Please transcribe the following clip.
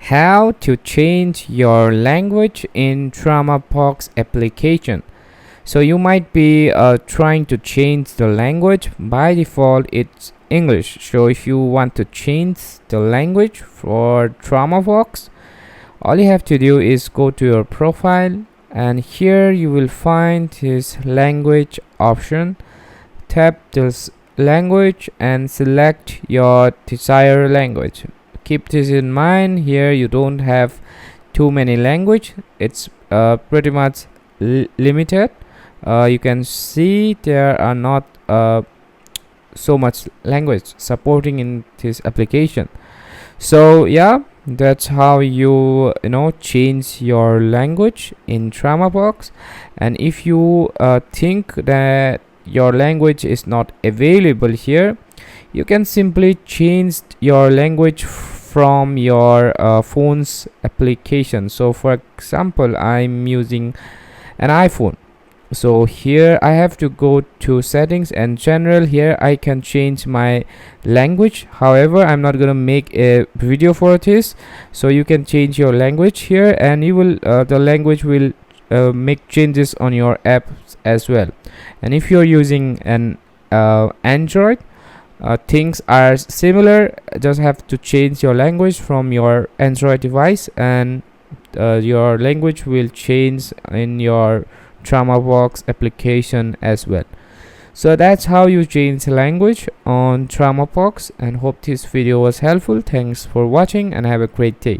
How to change your language in DramaBox application. So you might be trying to change the language. By default it's English, so if you want to change the language for DramaBox, all you have to do is go to your profile, and here you will find this language option. Tap this language and select your desired language. Keep this in mind, here you don't have too many language, it's pretty much limited. You can see there are not so much language supporting in this application. So yeah, that's how you change your language in DramaBox. And if you think that your language is not available here, you can simply change your language from your phone's application. So for example, I'm using an iPhone, so here I have to go to settings and general. Here I can change my language, however I'm not gonna make a video for this. So you can change your language here, and you will the language will make changes on your apps as well. And if you're using an Android, things are similar, just have to change your language from your Android device, and your language will change in your DramaBox application as well. So that's how you change language on DramaBox, and hope this video was helpful. Thanks for watching and have a great day.